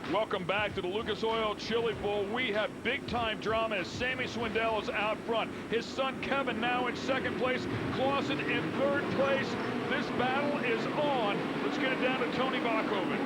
Welcome back to the Lucas Oil Chili Bowl. We have big-time drama as Sammy Swindell is out front. His son Kevin now in second place. Clausen in third place. This battle is on. Let's get it down to Tony Bachhoven.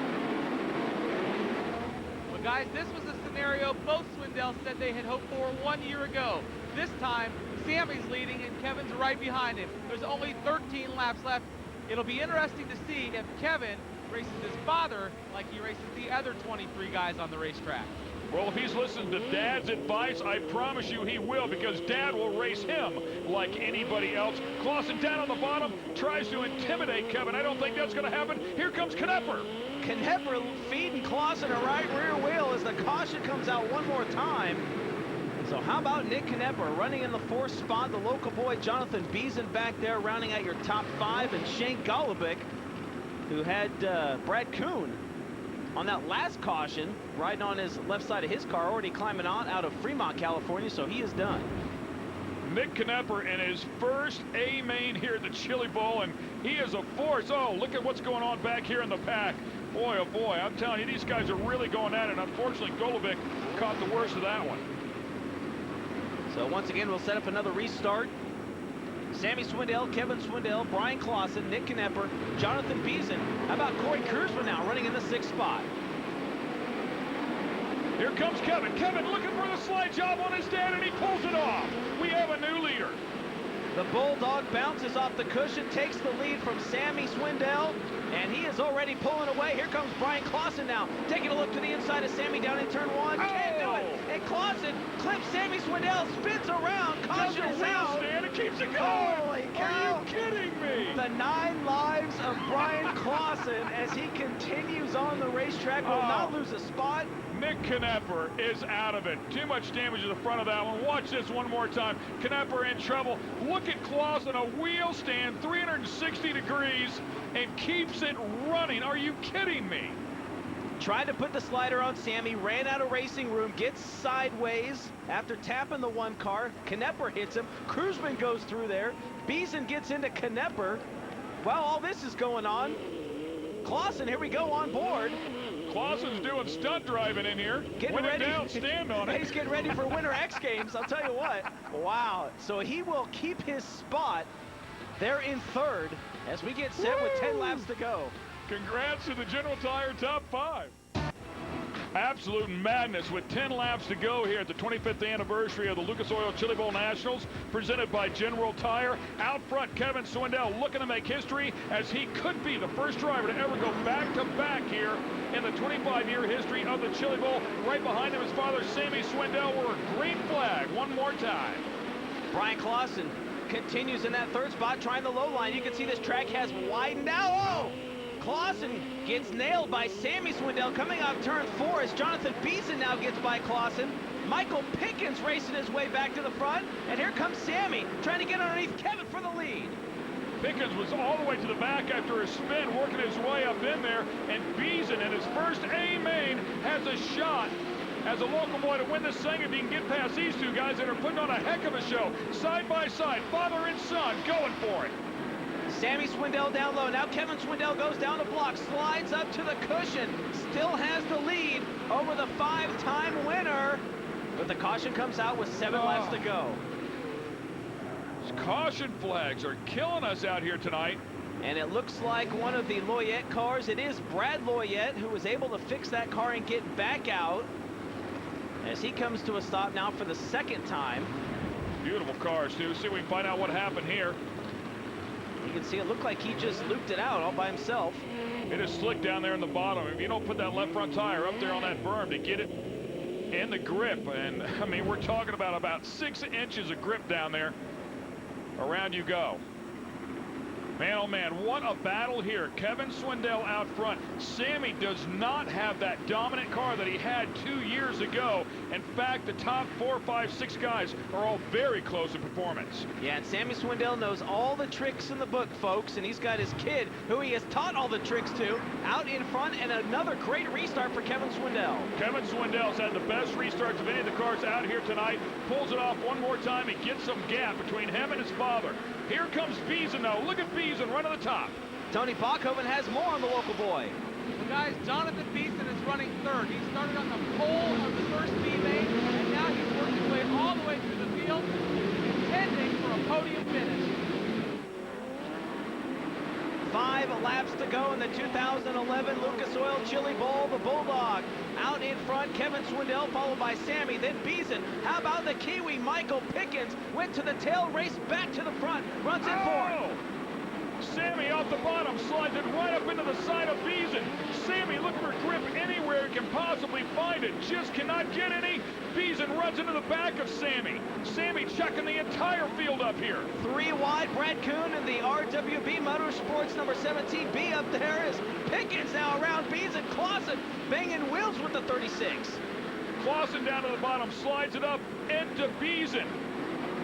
Well, guys, this was a scenario both Swindell said they had hoped for 1 year ago. This time, Sammy's leading and Kevin's right behind him. There's only 13 laps left. It'll be interesting to see if Kevin races his father like he races the other 23 guys on the racetrack. Well, if he's listened to Dad's advice, I promise you he will, because Dad will race him like anybody else. Clausen down on the bottom, tries to intimidate Kevin. I don't think that's going to happen. Here comes Knepper. Knepper feeding Clausen a right rear wheel as the caution comes out one more time. So how about Nick Knepper running in the fourth spot? The local boy Jonathan Beeson back there rounding out your top five, and Shane Golubic, who had Brad Kuhn on that last caution, riding on his left side of his car, already climbing out of Fremont, California, so he is done. Nick Knepper in his first A main here at the Chili Bowl, and he is a force. Oh, look at what's going on back here in the pack. Boy, oh boy, I'm telling you, these guys are really going at it. Unfortunately, Golubic caught the worst of that one. So once again, we'll set up another restart. Sammy Swindell, Kevin Swindell, Brian Clausen, Nick Knepper, Jonathan Beeson. How about Corey Kruisman now running in the sixth spot? Here comes Kevin. Kevin looking for the slide job on his dad, and he pulls it off. We have a new leader. The Bulldog bounces off the cushion, takes the lead from Sammy Swindell, and he is already pulling away. Here comes Brian Clausen now, taking a look to the inside of Sammy down in turn one. Can't do it. And Clausen clips Sammy Swindell, spins around, caution is out. Stand and keeps it going. Holy cow. Are you kidding me? The 9 lives of Brian Clausen as he continues on the racetrack, will not lose a spot. Nick Knepper is out of it. Too much damage to the front of that one. Watch this one more time. Knepper in trouble. Look at Clausen, a wheel stand, 360 degrees, and keeps it running. Are you kidding me? Tried to put the slider on Sammy, ran out of racing room, gets sideways after tapping the one car. Knepper hits him. Kruisman goes through there. Beeson gets into Knepper. While all this is going on, Clausen, here we go, on board. Clausen's doing stunt driving in here. Getting When in ready. doubt, stand on it. He's getting ready for Winter X Games, I'll tell you what. Wow. So he will keep his spot there in third as we get set with 10 laps to go. Congrats to the General Tire top 5. Absolute madness with 10 laps to go here at the 25th anniversary of the Lucas Oil Chili Bowl Nationals, presented by General Tire. Out front, Kevin Swindell looking to make history as he could be the first driver to ever go back-to-back here in the 25-year history of the Chili Bowl. Right behind him, his father, Sammy Swindell. We're a green flag one more time. Brian Clausen continues in that third spot, trying the low line. You can see this track has widened now. Oh! Clausen gets nailed by Sammy Swindell coming off turn 4 as Jonathan Beeson now gets by Clausen. Michael Pickens racing his way back to the front, and here comes Sammy trying to get underneath Kevin for the lead. Pickens was all the way to the back after a spin, working his way up in there, and Beeson in his first A main has a shot as a local boy to win this thing if he can get past these two guys that are putting on a heck of a show. Side by side, father and son going for it. Sammy Swindell down low. Now Kevin Swindell goes down the block, slides up to the cushion, still has the lead over the 5-time winner. But the caution comes out with 7 laps to go. These caution flags are killing us out here tonight. And it looks like one of the Loyette cars. It is Brad Loyette who was able to fix that car and get back out as he comes to a stop now for the second time. Beautiful cars, too. See if we can find out what happened here. You can see it looked like he just looped it out all by himself. It is slick down there in the bottom. If you don't put that left front tire up there on that berm to get it in the grip, and I mean, we're talking about 6 inches of grip down there, around you go. Man, oh man, what a battle here. Kevin Swindell out front. Sammy does not have that dominant car that he had 2 years ago. In fact, the top 4, 5, 6 guys are all very close in performance. Yeah, and Sammy Swindell knows all the tricks in the book, folks, and he's got his kid, who he has taught all the tricks to, out in front, and another great restart for Kevin Swindell. Kevin Swindell's had the best restarts of any of the cars out here tonight. Pulls it off one more time. He gets some gap between him and his father. Here comes Beeson, though. Look at Beeson run to the top. Tony Bachhoven has more on the local boy. Well, guys, Jonathan Beeson is running third. He's started on the pole of the first B main, and now he's worked his way all the way through the field, intending for a podium finish. 5 laps to go in the 2011 Lucas Oil Chili Bowl. The Bulldog out in front, Kevin Swindell followed by Sammy, then Beeson. How about the Kiwi Michael Pickens? Went to the tail, raced back to the front, runs in fourth. Sammy off the bottom, slides it right up into the side of Beeson. Sammy looking for grip anywhere he can possibly find it, just cannot get any. Beeson runs into the back of Sammy. Sammy checking the entire field up here. 3 wide, Brad Kuhn in the RWB Motorsports number 17B. Up there is Pickens now around Beeson. Clausen banging wheels with the 36. Clausen down to the bottom, slides it up into Beeson.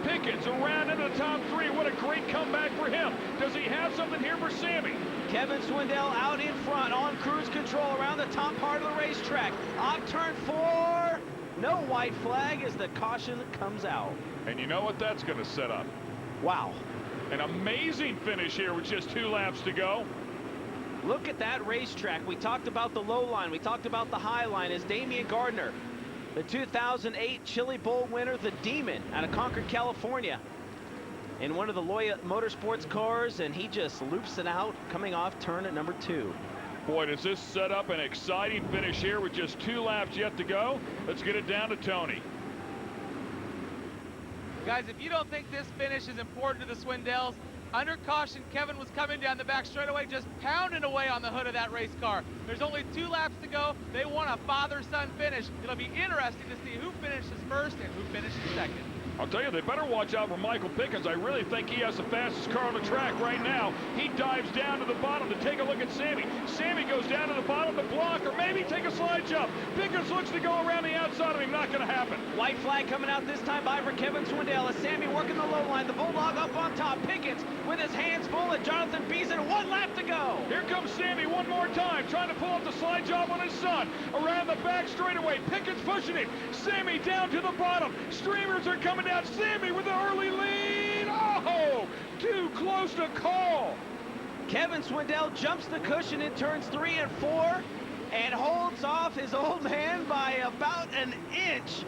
Pickens around into the top 3. What a great comeback for him. Does he have something here for Sammy? Kevin Swindell out in front on cruise control around the top part of the racetrack. Off turn 4. No white flag as the caution comes out. And you know what that's going to set up? Wow. An amazing finish here with just 2 laps to go. Look at that racetrack. We talked about the low line. We talked about the high line as Damian Gardner, the 2008 Chili Bowl winner, the Demon, out of Concord, California, in one of the Loya Motorsports cars, and he just loops it out coming off turn at number 2. Boy, does this set up an exciting finish here with just 2 laps yet to go. Let's get it down to Tony. Guys, if you don't think this finish is important to the Swindells, under caution, Kevin was coming down the back straightaway, just pounding away on the hood of that race car. There's only 2 laps to go. They want a father-son finish. It'll be interesting to see who finishes first and who finishes second. I'll tell you, they better watch out for Michael Pickens. I really think he has the fastest car on the track right now. He dives down to the bottom to take a look at Sammy. Sammy goes down to the bottom to block or maybe take a slide jump. Pickens looks to go around the outside of him. Not going to happen. White flag coming out this time by for Kevin Swindell as Sammy working the low line. The Bulldog up on top. Pickens with his hands full at Jonathan Beeson. 1 lap to go. Here comes Sammy one more time, trying to pull up the slide job on his son. Around the back straightaway. Pickens pushing him. Sammy down to the bottom. Streamers are coming down. Sammy with the early lead. Oh, too close to call. Kevin Swindell jumps the cushion in turns 3 and 4 and holds off his old man by about an inch.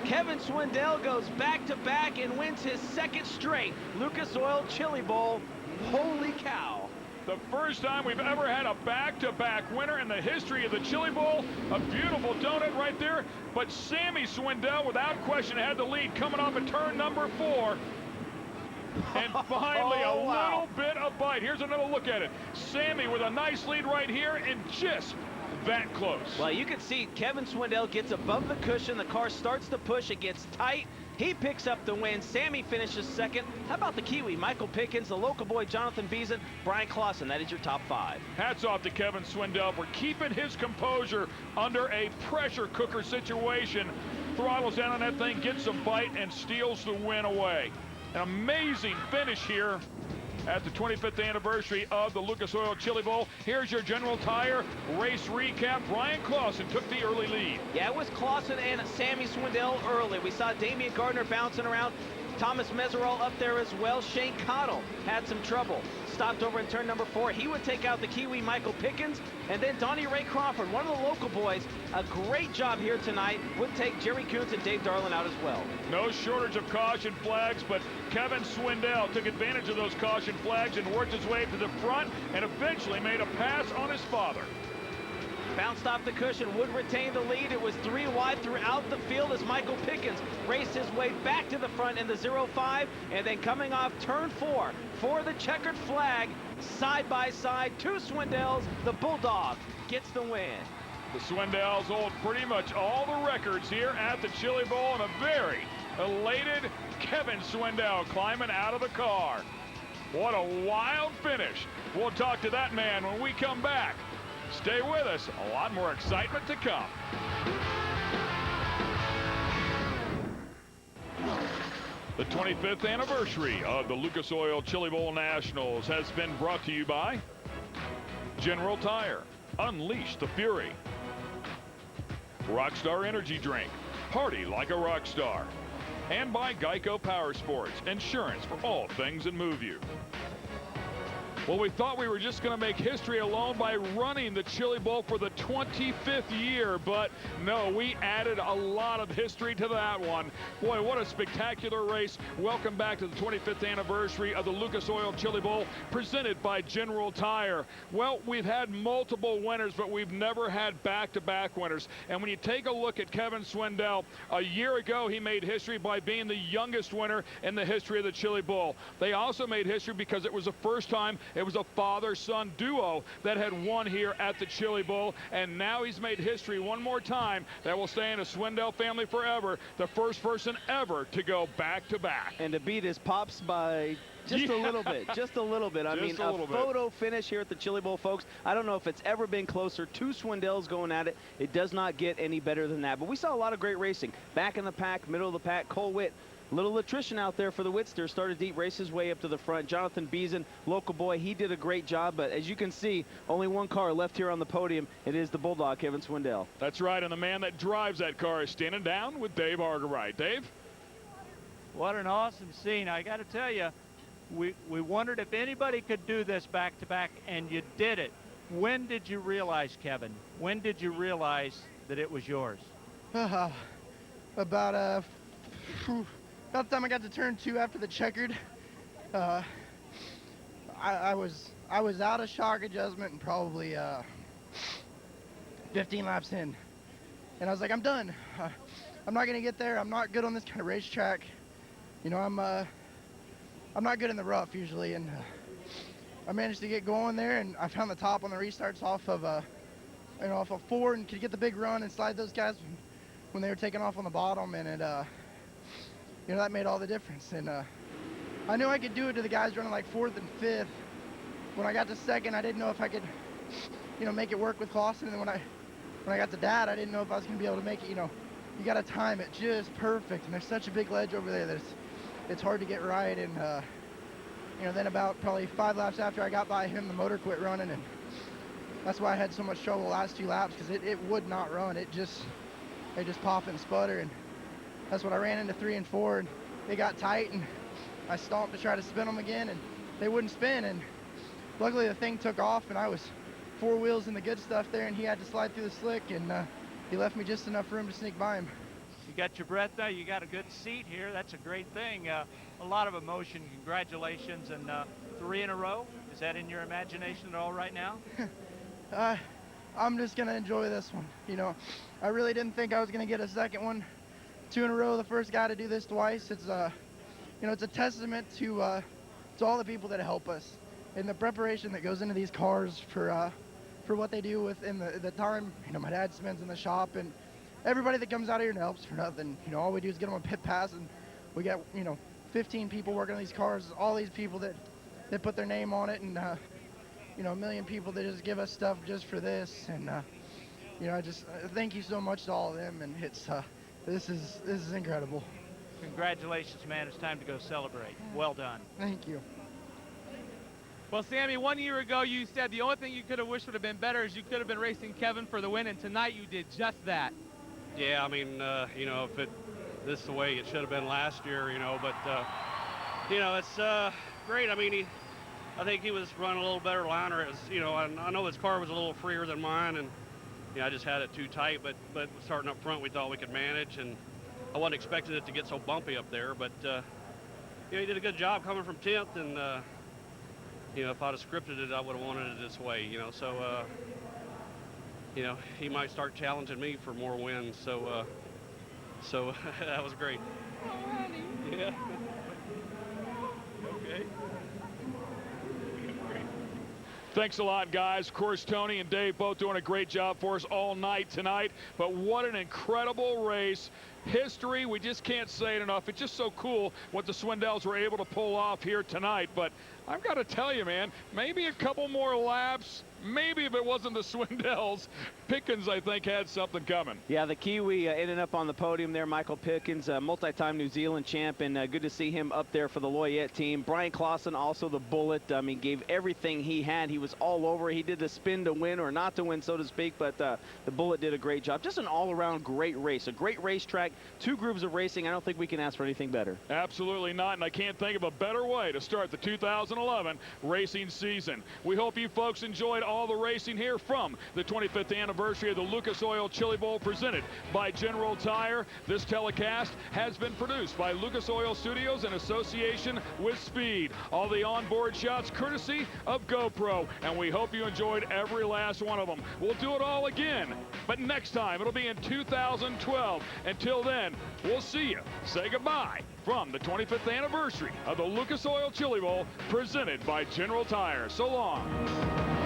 Kevin Swindell goes back-to-back and wins his 2nd straight Lucas Oil Chili Bowl. Holy cow. The first time we've ever had a back-to-back winner in the history of the Chili Bowl. A beautiful donut right there. But Sammy Swindell, without question, had the lead coming off at turn number 4. And finally, a little bit of bite. Here's another look at it. Sammy with a nice lead right here and just that close. Well, you can see Kevin Swindell gets above the cushion. The car starts to push. It gets tight. He picks up the win. Sammy finishes 2nd. How about the Kiwi? Michael Pickens, the local boy Jonathan Beeson, Brian Clausen. That is your top 5. Hats off to Kevin Swindell for keeping his composure under a pressure cooker situation. Throttles down on that thing, gets a bite, and steals the win away. An amazing finish here at the 25th anniversary of the Lucas Oil Chili Bowl. Here's your General Tire race recap. Brian Clausen took the early lead. Yeah, it was Clausen and Sammy Swindell early. We saw Damian Gardner bouncing around. Thomas Meserol up there as well. Shane Cottle had some trouble. Stopped over in turn number 4. He would take out the Kiwi Michael Pickens. And then Donnie Ray Crawford, one of the local boys, a great job here tonight, would take Jerry Coons and Dave Darlin out as well. No shortage of caution flags, but Kevin Swindell took advantage of those caution flags and worked his way to the front and eventually made a pass on his father. Bounced off the cushion, would retain the lead. It was 3 wide throughout the field as Michael Pickens raced his way back to the front in the 0-5, and then coming off turn 4 for the checkered flag, side by side, 2 Swindells. The Bulldog gets the win. The Swindells hold pretty much all the records here at the Chili Bowl, and a very elated Kevin Swindell climbing out of the car. What a wild finish. We'll talk to that man when we come back. Stay with us. A lot more excitement to come. The 25th anniversary of the Lucas Oil Chili Bowl Nationals has been brought to you by General Tire. Unleash the fury. Rockstar Energy Drink. Party like a rock star. And by Geico Power Sports. Insurance for all things that move you. Well, we thought we were just going to make history alone by running the Chili Bowl for the 25th year, but no, we added a lot of history to that one. Boy, what a spectacular race. Welcome back to the 25th anniversary of the Lucas Oil Chili Bowl, presented by General Tire. Well, we've had multiple winners, but we've never had back-to-back winners. And when you take a look at Kevin Swindell, a year ago he made history by being the youngest winner in the history of the Chili Bowl. They also made history because it was the first time it was a father-son duo that had won here at the Chili Bowl, and now he's made history one more time that will stay in the Swindell family forever, the first person ever to go back-to-back. And to beat his pops by just a little bit, just a little bit. I mean, a photo finish here at the Chili Bowl, folks. I don't know if it's ever been closer. Two Swindells going at it. It does not get any better than that. But we saw a lot of great racing. Back in the pack, middle of the pack, Cole Witt. Little attrition out there for the Whitster. Started deep, raced his way up to the front. Jonathan Beeson, local boy, he did a great job. But as you can see, only one car left here on the podium. It is the Bulldog, Kevin Swindell. That's right, and the man that drives that car is standing down with Dave Argerbright. Dave? What an awesome scene. I got to tell you, we wondered if anybody could do this back-to-back, and you did it. When did you realize, Kevin? When did you realize that it was yours? About the time I got to turn 2 after the checkered, I was out of shock adjustment and probably 15 laps in, and I was like, I'm done. I'm not gonna get there. I'm not good on this kind of racetrack. You know, I'm not good in the rough usually, and I managed to get going there, and I found the top on the restarts off of off of 4, and could get the big run and slide those guys when they were taking off on the bottom, and it you know, that made all the difference. And I knew I could do it to the guys running like 4th and 5th. When I got to 2nd, I didn't know if I could, you know, make it work with Clausen. And then when I got to Dad, I didn't know if I was gonna be able to make it. You know, you gotta time it just perfect. And there's such a big ledge over there that it's hard to get right. And you know, then about probably 5 laps after I got by him, the motor quit running, and that's why I had so much trouble the last 2 laps, because it would not run. It just pop and sputter, and that's when I ran into 3 and 4, and they got tight, and I stomped to try to spin them again, and they wouldn't spin. And luckily the thing took off, and I was 4 wheels in the good stuff there, and he had to slide through the slick, and he left me just enough room to sneak by him. You got your breath now. You got a good seat here. That's a great thing. A lot of emotion. Congratulations. And 3 in a row. Is that in your imagination at all right now? I'm just going to enjoy this one. You know, I really didn't think I was going to get a second one. 2 in a row, the first guy to do this twice. It's you know, it's a testament to all the people that help us and the preparation that goes into these cars for what they do within the time. You know, my dad spends in the shop, and everybody that comes out here and helps for nothing. You know, all we do is get them a pit pass, and we got, you know, 15 people working on these cars. All these people that put their name on it, and you know, 1 million people that just give us stuff just for this. And you know, I just thank you so much to all of them, and it's this is incredible. Congratulations, man. It's time to go celebrate. Well done. Thank you. Well, Sammy, 1 year ago you said the only thing you could have wished would have been better is you could have been racing Kevin for the win, and tonight you did just that. Yeah, I mean, you know, if this is the way it should have been last year, you know, but you know, it's great. I mean, I think he was running a little better liner. As you know, I know his car was a little freer than mine, and you know, I just had it too tight. But starting up front, we thought we could manage, and I wasn't expecting it to get so bumpy up there. But you know, he did a good job coming from 10th, and you know, if I'd have scripted it, I would have wanted it this way. You know, so you know, he might start challenging me for more wins. So so that was great. Yeah. Okay. Thanks a lot, guys. Of course, Tony and Dave both doing a great job for us all night tonight. But what an incredible race. History, we just can't say it enough. It's just so cool what the Swindells were able to pull off here tonight. But I've got to tell you, man, maybe a couple more laps. Maybe if it wasn't the Swindells, Pickens, I think, had something coming. Yeah, the Kiwi ended up on the podium there. Michael Pickens, multi-time New Zealand champ, and good to see him up there for the Loyette team. Brian Clausen, also the Bullet. I mean, gave everything he had. He was all over. He did the spin to win, or not to win, so to speak, but the Bullet did a great job. Just an all-around great race, a great racetrack. two groups of racing. I don't think we can ask for anything better. Absolutely not, and I can't think of a better way to start the 2011 racing season. We hope you folks enjoyed all the racing here from the 25th anniversary of the Lucas Oil Chili Bowl presented by General Tire. This telecast has been produced by Lucas Oil Studios in association with Speed. All the onboard shots courtesy of GoPro, and we hope you enjoyed every last one of them. We'll do it all again, but next time it'll be in 2012. Until then, we'll see you. Say goodbye from the 25th anniversary of the Lucas Oil Chili Bowl presented by General Tire. So long.